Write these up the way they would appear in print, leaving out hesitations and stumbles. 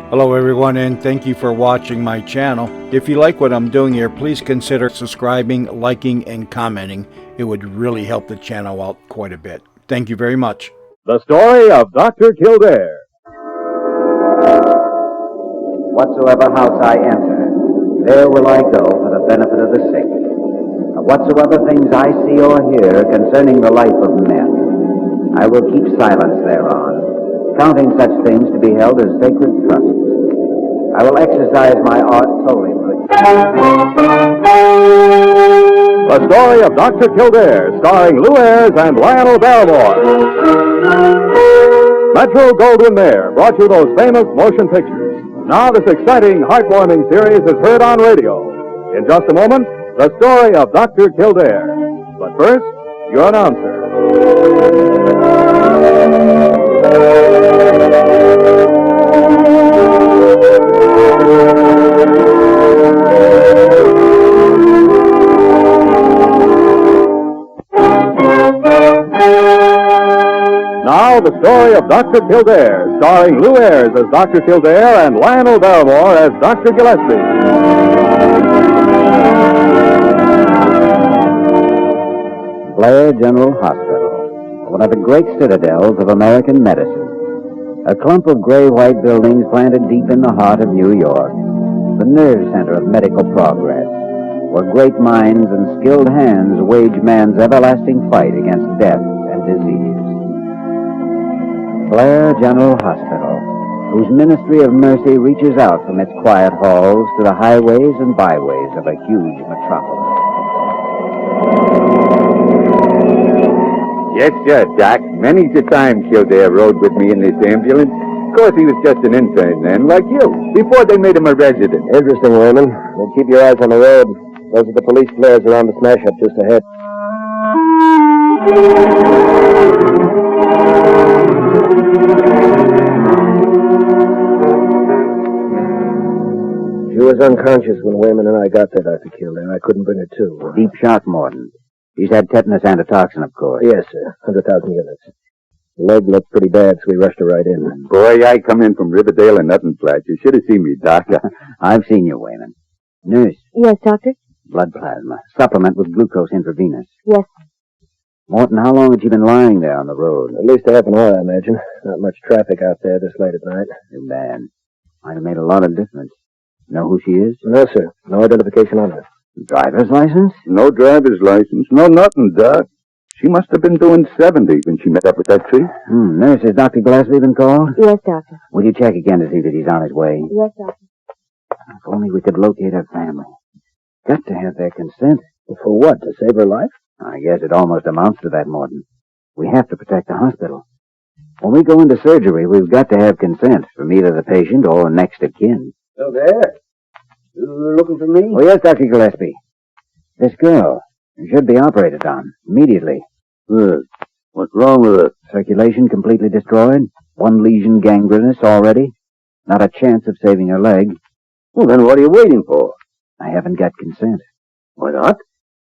Hello everyone, and thank you for watching my channel. If you like what I'm doing here, please consider subscribing, liking, and commenting. It would really help the channel out quite a bit. Thank you very much. The story of Dr. Kildare. Whatsoever house I enter, there will I go for the benefit of the sick. And whatsoever things I see or hear concerning the life of men, I will keep silence thereon, counting such things to be held as sacred trusts. I will exercise my art solely for The story of Dr. Kildare, starring Lou Ayres and Lionel Barrymore. Metro-Goldwyn-Mayer brought you those famous motion pictures. Now this exciting, heartwarming series is heard on radio. In just a moment, the story of Dr. Kildare. But first, your announcer. Now, the story of Dr. Kildare, starring Lou Ayres as Dr. Kildare and Lionel Barrymore as Dr. Gillespie. Blair General Hospital, one of the great citadels of American medicine. A clump of gray-white buildings planted deep in the heart of New York, the nerve center of medical progress, where great minds and skilled hands wage man's everlasting fight against death and disease. Blair General Hospital, whose ministry of mercy reaches out from its quiet halls to the highways and byways of a huge metropolis. Yes, sir, Doc. Many's the time Kildare rode with me in this ambulance. Of course, he was just an intern then, like you, before they made him a resident. Interesting, Wayman. Well, keep your eyes on the road. Those are the police flares around the smash-up just ahead. She was unconscious when Wayman and I got there, Dr. Kildare. I couldn't bring her to. Deep shock, Morton. She's had tetanus antitoxin, of course. Yes, sir. 100,000 units. The leg looked pretty bad, so we rushed her right in. Boy, I come in from Riverdale and nothing flat. You should have seen me, Doc. I've seen you, Wayman. Nurse. Yes, doctor? Blood plasma. Supplement with glucose intravenous. Yes. Morton, how long had you been lying there on the road? At least a half an hour, I imagine. Not much traffic out there this late at night. Too bad. Might have made a lot of difference. Know who she is? No, sir. No identification on her. Driver's license? No driver's license. No nothing, Doc. She must have been doing 70 when she met up with that tree. Nurse, has Dr. Gillespie been called? Yes, doctor. Will you check again to see that he's on his way? Yes, doctor. If only we could locate her family. Got to have their consent. For what? To save her life? I guess it almost amounts to that, Morton. We have to protect the hospital. When we go into surgery, we've got to have consent from either the patient or next of kin. Oh, there. You looking for me? Oh, yes, Dr. Gillespie. This girl should be operated on immediately. Good. What's wrong with her? Circulation completely destroyed. One lesion gangrenous already. Not a chance of saving her leg. Well, then what are you waiting for? I haven't got consent. Why not?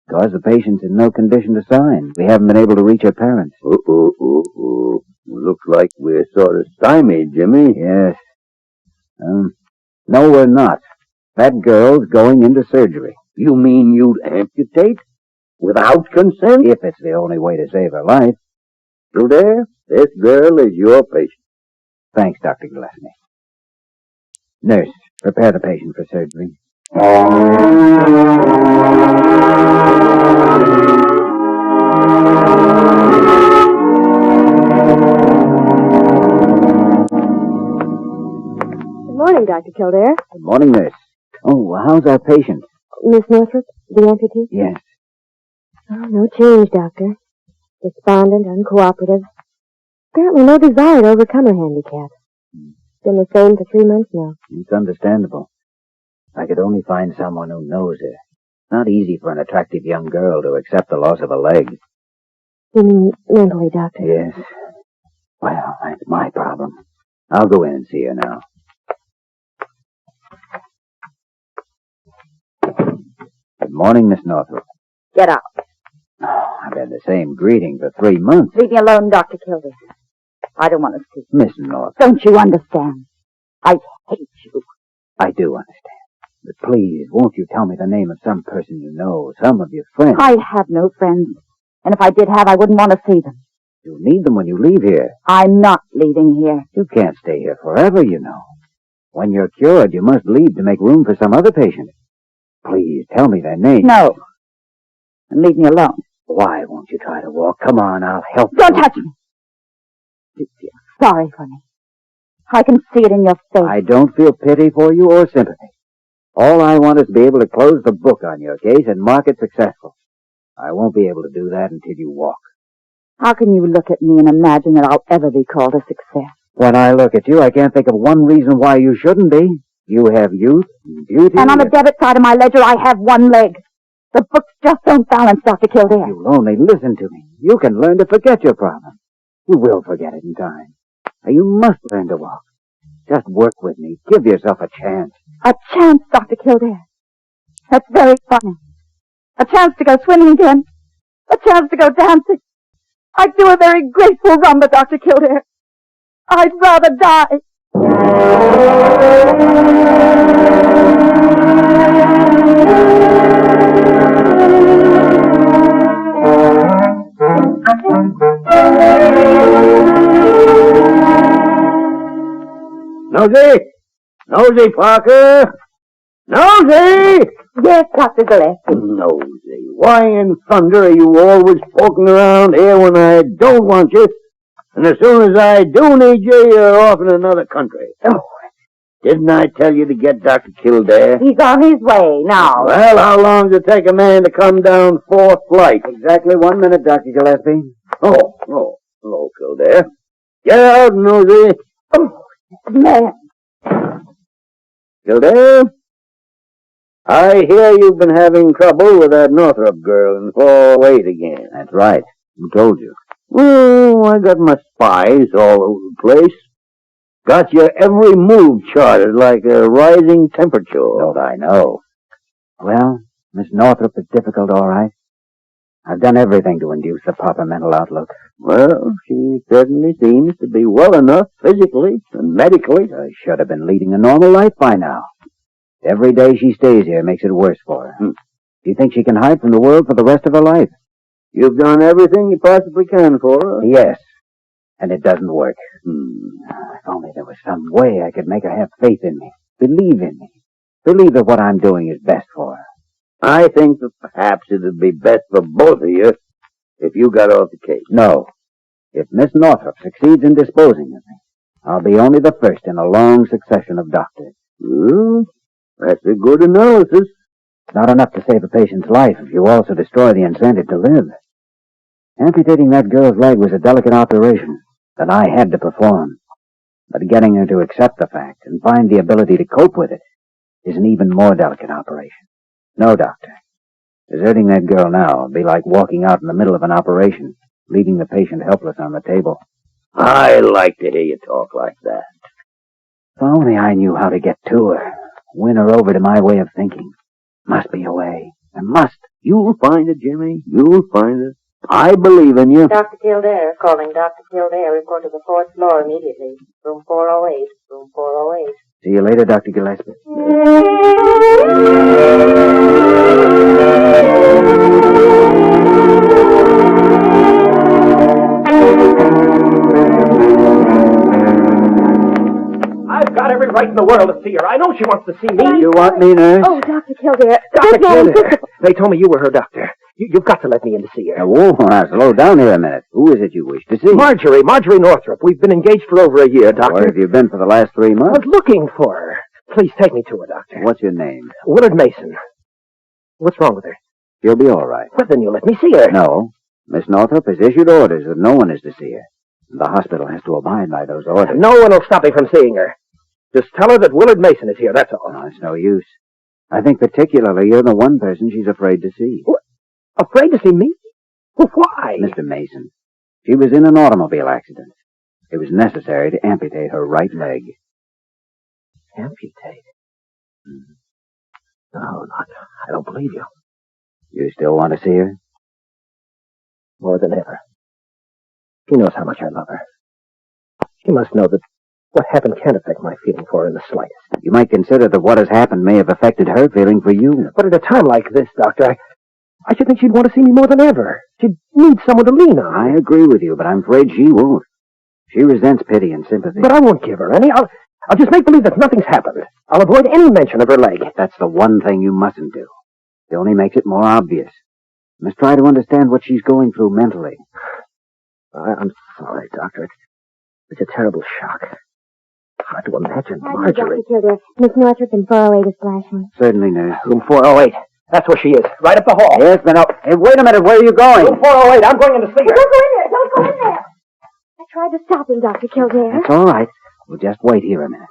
Because the patient's in no condition to sign. We haven't been able to reach her parents. Looks like we're sort of stymied, Jimmy. Yes. No, we're not. That girl's going into surgery. You mean you'd amputate? Without consent? If it's the only way to save her life. Kildare, this girl is your patient. Thanks, Dr. Gillespie. Nurse, prepare the patient for surgery. Good morning, Dr. Kildare. Good morning, nurse. Oh, how's our patient? Miss Northrup, the amputee? Yes. Oh, no change, doctor. Despondent, uncooperative. Apparently no desire to overcome her handicap. Been the same for 3 months now. It's understandable. I could only find someone who knows her. Not easy for an attractive young girl to accept the loss of a leg. You mean mentally, doctor? Yes. Well, that's my problem. I'll go in and see her now. Good morning, Miss Northrup. Get out. Oh, I've had the same greeting for 3 months. Leave me alone, Dr. Kildare. I don't want to see. Miss North. Don't you understand? I hate you. I do understand. But please, won't you tell me the name of some person you know, some of your friends? I have no friends. And if I did have, I wouldn't want to see them. You need them when you leave here. I'm not leaving here. You can't stay here forever, you know. When you're cured, you must leave to make room for some other patient. Please, tell me their names. No. And leave me alone. Why won't you try to walk? Come on, I'll help you. Don't touch me. You feel sorry for me. I can see it in your face. I don't feel pity for you or sympathy. All I want is to be able to close the book on your case and mark it successful. I won't be able to do that until you walk. How can you look at me and imagine that I'll ever be called a success? When I look at you, I can't think of one reason why you shouldn't be. You have youth and beauty. And on the debit side of my ledger, I have one leg. The books just don't balance, Dr. Kildare. You'll only listen to me. You can learn to forget your problem. You will forget it in time. You must learn to walk. Just work with me. Give yourself a chance. A chance, Dr. Kildare. That's very funny. A chance to go swimming again. A chance to go dancing. I'd do a very graceful rumba, Dr. Kildare. I'd rather die. Nosy! Nosy, Parker! Nosy! Yes, Dr. Gillespie. Nosy, why in thunder are you always poking around here when I don't want you? And as soon as I do need you, you're off in another country. Oh. Didn't I tell you to get Dr. Kildare? He's on his way now. Well, how long does it take a man to come down 4th flight? Exactly 1 minute, Dr. Gillespie. Oh, hello, Kildare. Get out, Nosy. Oh, man. Kildare? I hear you've been having trouble with that Northrup girl in 408 again. That's right. Who told you? Well, I got my spies all over the place. Got your every move charted like a rising temperature. Don't I know? Well, Miss Northrup is difficult, all right. I've done everything to induce the proper mental outlook. Well, she certainly seems to be well enough physically and medically. I should have been leading a normal life by now. Every day she stays here makes it worse for her. Do you think she can hide from the world for the rest of her life? You've done everything you possibly can for her. Yes, and it doesn't work. If only there was some way I could make her have faith in me, believe in me, believe that what I'm doing is best for her. I think that perhaps it would be best for both of you if you got off the case. No. If Miss Northrup succeeds in disposing of me, I'll be only the first in a long succession of doctors. Well, that's a good analysis. It's not enough to save a patient's life if you also destroy the incentive to live. Amputating that girl's leg was a delicate operation that I had to perform. But getting her to accept the fact and find the ability to cope with it is an even more delicate operation. No, doctor. Deserting that girl now would be like walking out in the middle of an operation, leaving the patient helpless on the table. I like to hear you talk like that. If only I knew how to get to her, win her over to my way of thinking. Must be a way. There must. You'll find it, Jimmy. You'll find it. I believe in you. Dr. Kildare, calling Dr. Kildare. Report to the 4th floor immediately. Room 408. Room 408. See you later, Dr. Gillespie. I've got every right in the world to see her. I know she wants to see me. You want me, nurse? Oh, Dr. Kildare. Dr. Kildare. They told me you were her doctor. You've got to let me in to see her. Whoa, now slow down here a minute. Who is it you wish to see? Marjorie Northrup. We've been engaged for over a year, Doctor. Where have you been for the last 3 I months? was looking for her. Please take me to her, Doctor. What's your name? Willard Mason. What's wrong with her? She'll be all right. Well, then you let me see her. No. Miss Northrup has issued orders that no one is to see her. The hospital has to abide by those orders. No one will stop me from seeing her. Just tell her that Willard Mason is here, that's all. No, it's no use. I think particularly you're the one person she's afraid to see. What? Afraid to see me? Well, why? Mr. Mason, she was in an automobile accident. It was necessary to amputate her right leg. Amputate? No, I don't believe you. You still want to see her? More than ever. She knows how much I love her. She must know that what happened can't affect my feeling for her in the slightest. You might consider that what has happened may have affected her feeling for you. But at a time like this, Doctor, I should think she'd want to see me more than ever. She'd need someone to lean on. I agree with you, but I'm afraid she won't. She resents pity and sympathy. But I won't give her any. I'll just make believe that nothing's happened. I'll avoid any mention of her leg. That's the one thing you mustn't do. It only makes it more obvious. You must try to understand what she's going through mentally. I'm sorry, Doctor. It's a terrible shock. Hard to imagine Dr. Marjorie. Kildare, Miss Northrup in 408 is flashing. Certainly, nurse. Room 408. That's where she is. Right up the hall. Yes, but no. Hey, wait a minute. Where are you going? Room 408. I'm going in to see her. Don't go in there! Don't go in there! I tried to stop him, Dr. Kildare. That's all right. We'll just wait here a minute.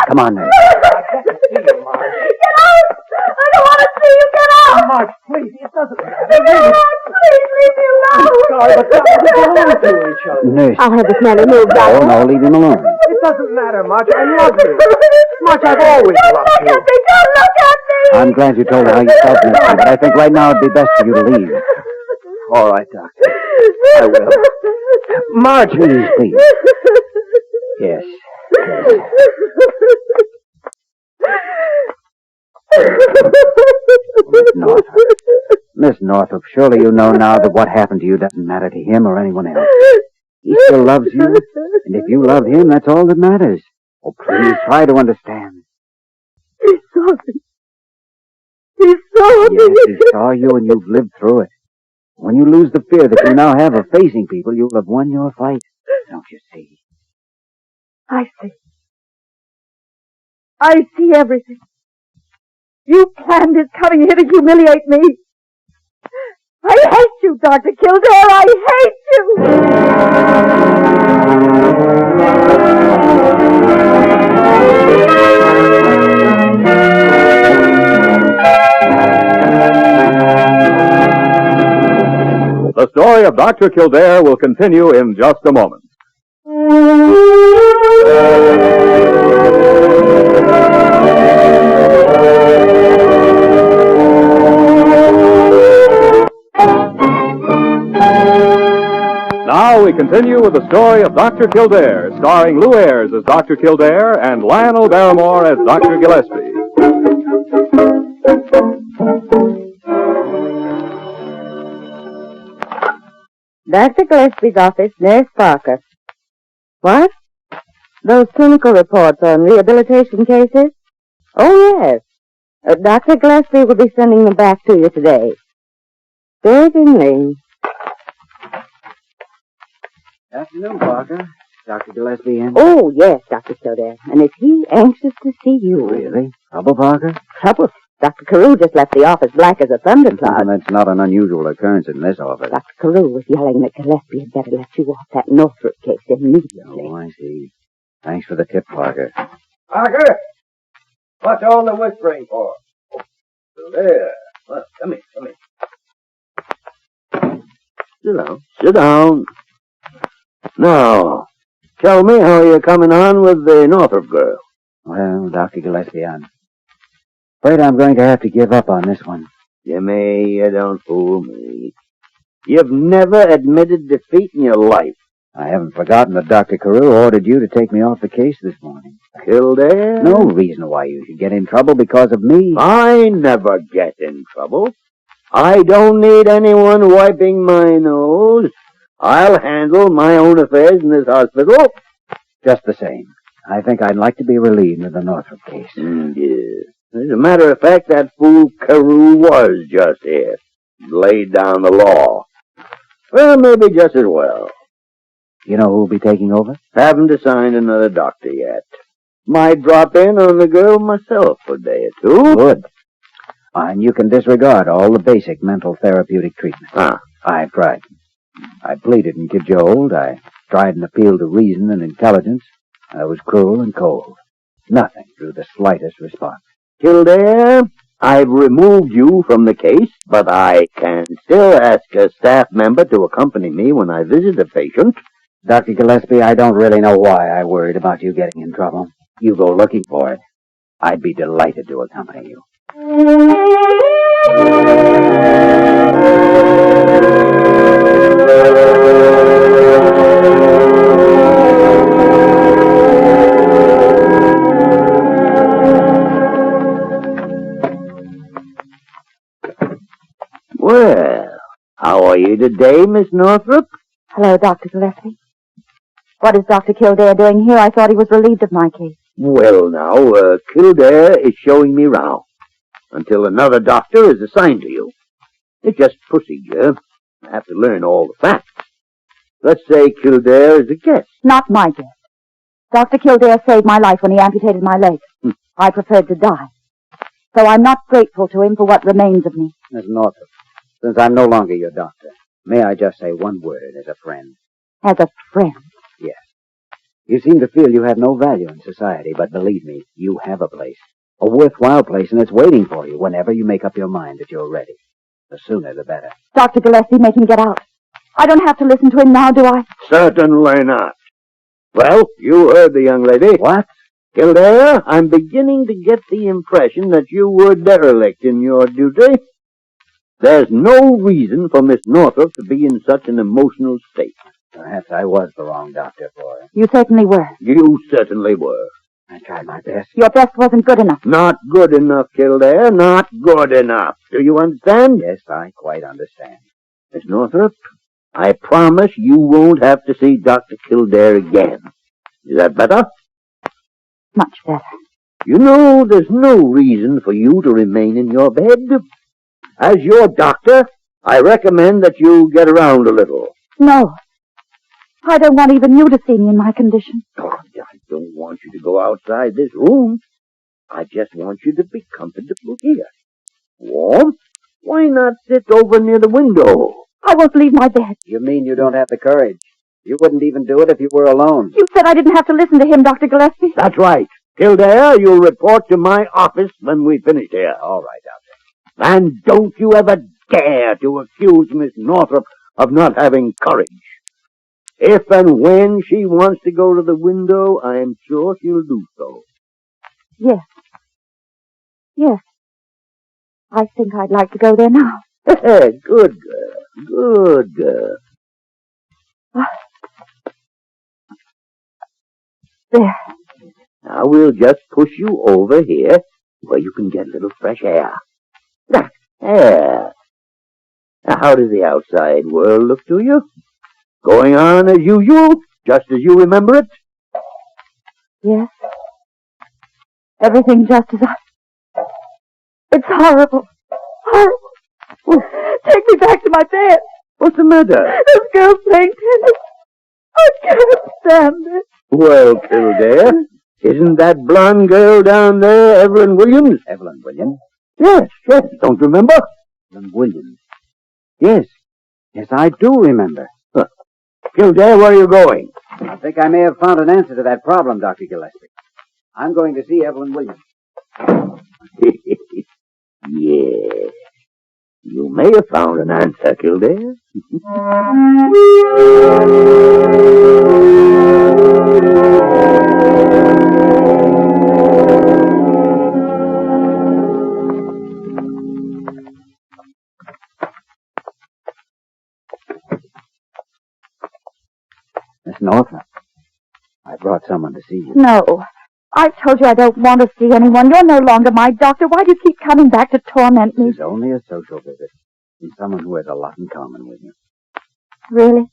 Come on, nurse. I can't see you, Marge. Get out! I don't want to see you. Get out! Marge, please. It doesn't matter. Get out! Please leave me alone. Sorry, but we belong to each other. Nurse. I'll have this man removed, Doctor. No, leave him alone. It doesn't matter, Marge. I love you. Marge, I've always loved Look you. at me! Don't look at me! I'm glad you told her how you felt, nurse, but I think right now it'd be best for you to leave. All right, Doctor. I will. Marge, Please. Yes. Miss Northrup, surely you know now that what happened to you doesn't matter to him or anyone else. He still loves you, and if you love him, that's all that matters. Oh, please try to understand. He saw me. He saw me. Yes, he saw you, and you've lived through it. When you lose the fear that you now have of facing people, you'll have won your fight. Don't you see? I see. I see everything. You planned his coming here to humiliate me. I hate you, Dr. Kildare. I hate you. The story of Dr. Kildare will continue in just a moment. Now we continue with the story of Dr. Kildare, starring Lou Ayres as Dr. Kildare and Lionel Barrymore as Dr. Gillespie. Dr. Gillespie's office, Nurse Parker. What? Those clinical reports on rehabilitation cases? Oh, yes. Dr. Gillespie will be sending them back to you today. Certainly. Afternoon, Parker. Dr. Gillespie in? Oh, yes, Dr. Kildare. And is he anxious to see you? Really? Trouble, Parker? Trouble. Dr. Carew just left the office black as a thundercloud. That's not an unusual occurrence in this office. Dr. Carew was yelling that Gillespie had better let you off that Northrup case immediately. Oh, I see. Thanks for the tip, Parker. Parker, what's all the whispering for? There. Well, come here. Sit down. Now, tell me how you're coming on with the Northrup girl. Well, Dr. Gillespie, I'm afraid I'm going to have to give up on this one. Jimmy, you don't fool me. You've never admitted defeat in your life. I haven't forgotten that Dr. Carew ordered you to take me off the case this morning. Kildare? No reason why you should get in trouble because of me. I never get in trouble. I don't need anyone wiping my nose. I'll handle my own affairs in this hospital. Just the same, I think I'd like to be relieved of the Northrup case. Yes. As a matter of fact, that fool Carew was just here. Laid down the law. Well, maybe just as well. You know who'll be taking over? Haven't assigned another doctor yet. Might drop in on the girl myself for a day or two. Good. And you can disregard all the basic mental therapeutic treatment. I've tried. I pleaded and cajoled. I tried and appealed to reason and intelligence. I was cruel and cold. Nothing drew the slightest response. Kildare, I've removed you from the case, but I can still ask a staff member to accompany me when I visit a patient. Dr. Gillespie, I don't really know why I worried about you getting in trouble. You go looking for it. I'd be delighted to accompany you. early today, Miss Northrup. Hello, Dr. Gillespie. What is Dr. Kildare doing here? I thought he was relieved of my case. Well, now, Kildare is showing me round until another doctor is assigned to you. It's just procedure. I have to learn all the facts. Let's say Kildare is a guest. Not my guest. Dr. Kildare saved my life when he amputated my leg. I preferred to die. So I'm not grateful to him for what remains of me. Miss Northrup, since I'm no longer your doctor, may I just say one word as a friend? As a friend? Yes. You seem to feel you have no value in society, but believe me, you have a place. A worthwhile place, and it's waiting for you whenever you make up your mind that you're ready. The sooner, the better. Dr. Gillespie, make him get out. I don't have to listen to him now, do I? Certainly not. Well, you heard the young lady. What? Kildare, I'm beginning to get the impression that you were derelict in your duty. There's no reason for Miss Northrup to be in such an emotional state. Perhaps I was the wrong doctor for her. You certainly were. You certainly were. I tried my best. Your best wasn't good enough. Not good enough, Kildare. Not good enough. Do you understand? Yes, I quite understand. Miss Northrup, I promise you won't have to see Dr. Kildare again. Is that better? Much better. You know, there's no reason for you to remain in your bed. As your doctor, I recommend that you get around a little. No. I don't want even you to see me in my condition. Oh, I don't want you to go outside this room. I just want you to be comfortable here. Warm? Why not sit over near the window? I won't leave my bed. You mean you don't have the courage? You wouldn't even do it if you were alone. You said I didn't have to listen to him, Dr. Gillespie. That's right. Kildare, you'll report to my office when we finish here. All right, Doctor. And don't you ever dare to accuse Miss Northrup of not having courage. If and when she wants to go to the window, I am sure she'll do so. Yes. Yes. I think I'd like to go there now. Good girl. Good girl. There. Now we'll just push you over here where you can get a little fresh air. There. Now, how does the outside world look to you? Going on as usual, just as you remember it? Yes. Everything just as It's horrible. Horrible. Take me back to my bed. What's the matter? This girl's playing tennis. I can't stand it. Well, Kildare, isn't that blonde girl down there Evelyn Williams? Evelyn Williams? Yes, yes. Don't you remember? Evelyn Williams. Yes. Yes, I do remember. Kildare, where are you going? I think I may have found an answer to that problem, Dr. Gillespie. I'm going to see Evelyn Williams. Yeah. You may have found an answer, Kildare. Miss Northrup, I brought someone to see you. No. I've told you I don't want to see anyone. You're no longer my doctor. Why do you keep coming back to torment me? This is only a social visit from someone who has a lot in common with you. Really?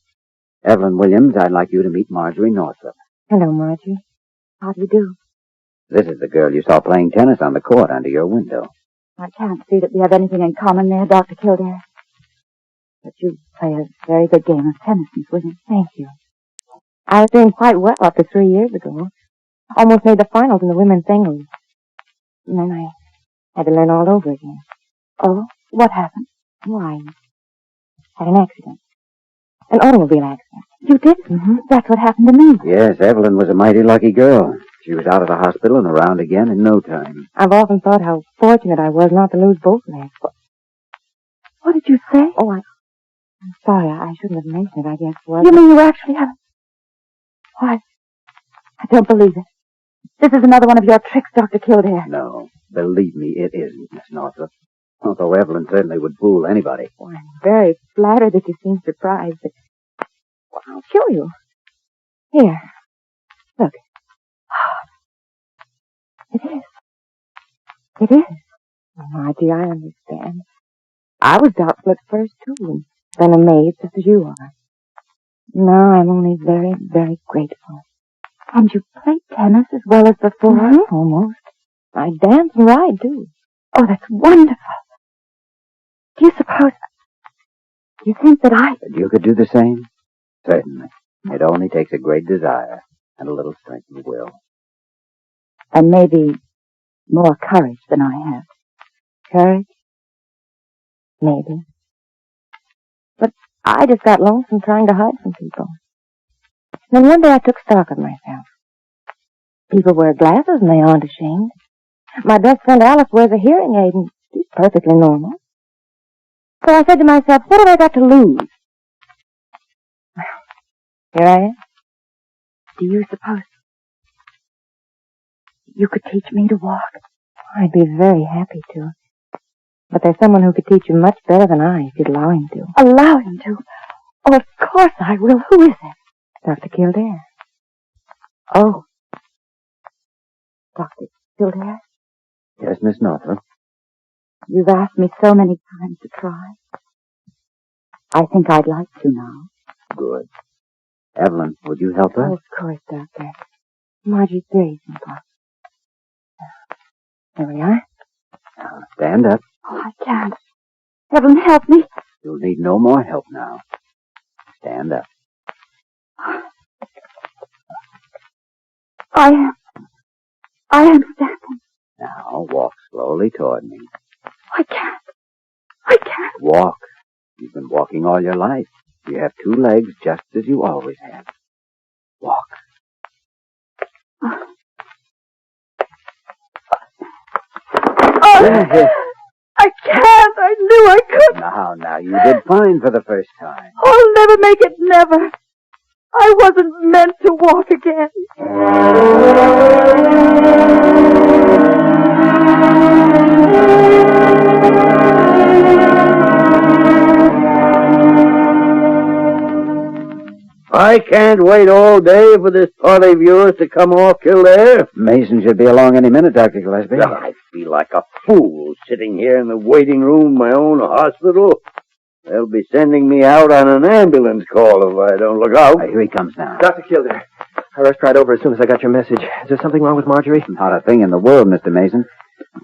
Evelyn Williams, I'd like you to meet Marjorie Northrup. Hello, Marjorie. How do you do? This is the girl you saw playing tennis on the court under your window. I can't see that we have anything in common there, Dr. Kildare. But you play a very good game of tennis, Miss Williams. Thank you. I was doing quite well up to 3 years ago. Almost made the finals in the women's singles. And then I had to learn all over again. Oh, what happened? Why? Had an accident. An automobile accident. You did? Mm-hmm. That's what happened to me. Yes, Evelyn was a mighty lucky girl. She was out of the hospital and around again in no time. I've often thought how fortunate I was not to lose both legs. What did you say? Oh, I'm sorry. I shouldn't have mentioned it, I guess. Was You mean you actually have... Why, I don't believe it. This is another one of your tricks, Dr. Kildare. No, believe me, it isn't, Miss Northrup. Although Evelyn certainly would fool anybody. Oh, I'm very flattered that you seem surprised, but well, I'll show you. Here. Look. It is. It is. Oh, Margie, I understand. I was doubtful at first, too. And been amazed as you are. Now I'm only very, very grateful. And you play tennis as well as before? Mm-hmm. Almost. I dance and ride, too. Oh, that's wonderful. Do you think that That you could do the same? Certainly. It only takes a great desire and a little strength of will. And maybe more courage than I have. Courage? Maybe. But I just got lonesome trying to hide from people. Then one day I took stock of myself. People wear glasses and they aren't ashamed. My best friend Alice wears a hearing aid and she's perfectly normal. So I said to myself, what have I got to lose? Here I am. Do you suppose you could teach me to walk? I'd be very happy to. But there's someone who could teach you much better than I if you'd allow him to. Allow him to? Oh, of course I will. Who is it? Dr. Kildare. Oh. Dr. Kildare? Yes, Miss Northrup. You've asked me so many times to try. I think I'd like to now. Good. Evelyn, would you help her? Oh, of course, Doctor. Marjorie's very simple. There we are. Now, stand up. Oh, I can't. Evelyn, help me. You'll need no more help now. Stand up. I am standing. Now, walk slowly toward me. I can't. Walk. You've been walking all your life. You have two legs just as you always have. Walk. Oh, I can't. I knew I couldn't. Now, you did fine for the first time. I'll never make it, never. I wasn't meant to walk again. I can't wait all day for this party of yours to come off, Kildare. Mason should be along any minute, Dr. Gillespie. I feel like a fool sitting here in the waiting room of my own hospital. They'll be sending me out on an ambulance call if I don't look out. Here he comes now. Dr. Kildare, I rushed right over as soon as I got your message. Is there something wrong with Marjorie? Not a thing in the world, Mr. Mason.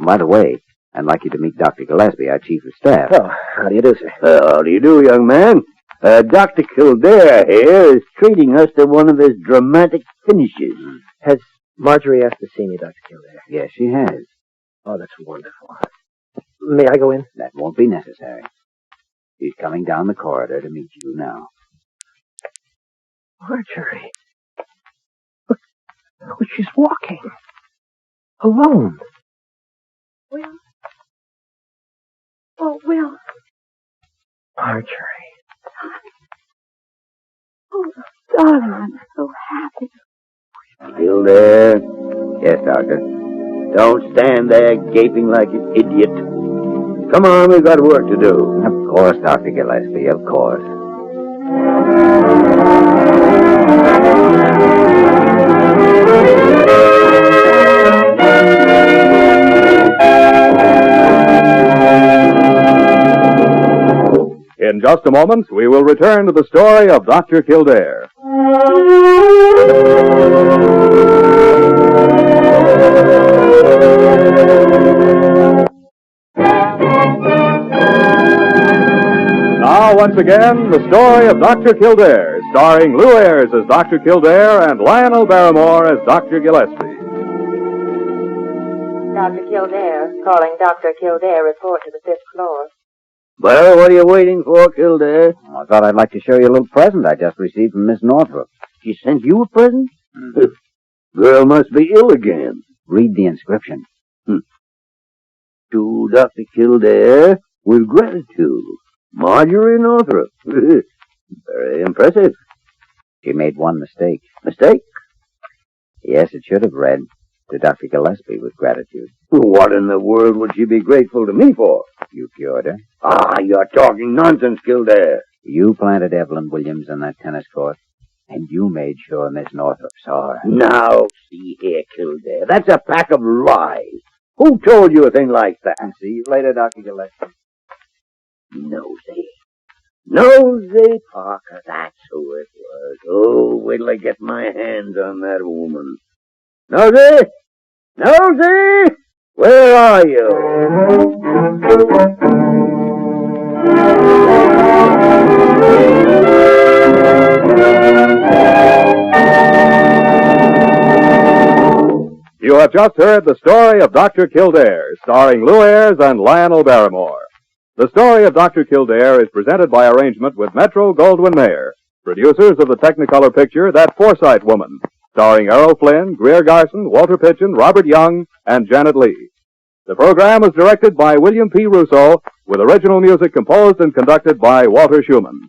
By the way, I'd like you to meet Dr. Gillespie, our chief of staff. Oh, how do you do, sir? How do you do, young man? Dr. Kildare here is treating us to one of his dramatic finishes. Has Marjorie asked to see me, Dr. Kildare? Yes, she has. Oh, that's wonderful. May I go in? That won't be necessary. She's coming down the corridor to meet you now. Marjorie. Look, she's walking. Alone. Will. Oh, Will. Marjorie. Oh, darling, I'm so happy. Kildare? Yes, Doctor. Don't stand there gaping like an idiot. Come on, we've got work to do. Of course, Dr. Gillespie, of course. In just a moment, we will return to the story of Dr. Kildare. Now, once again, the story of Dr. Kildare, starring Lou Ayres as Dr. Kildare and Lionel Barrymore as Dr. Gillespie. Dr. Kildare, calling Dr. Kildare, report to the 5th floor. Well, what are you waiting for, Kildare? I thought I'd like to show you a little present I just received from Miss Northrup. She sent you a present? Girl must be ill again. Read the inscription. To Dr. Kildare, with gratitude, Marjorie Northrup. Very impressive. She made one mistake. Mistake? Yes, it should have read, to Dr. Gillespie with gratitude. What in the world would she be grateful to me for? You cured her. You're talking nonsense, Kildare. You planted Evelyn Williams on that tennis court, and you made sure Miss Northrup saw her. Now, see here, Kildare. That's a pack of lies. Who told you a thing like that? See you later, Dr. Gillespie. Nosy. Nosy Parker, that's who it was. Oh, wait till I get my hands on that woman. Nosy! Nosy! Where are you? You have just heard the story of Dr. Kildare, starring Lou Ayres and Lionel Barrymore. The story of Dr. Kildare is presented by arrangement with Metro-Goldwyn-Mayer, producers of the Technicolor picture That Forsyte Woman, starring Errol Flynn, Greer Garson, Walter Pitchin, Robert Young, and Janet Leigh. The program was directed by William P. Russo, with original music composed and conducted by Walter Schumann.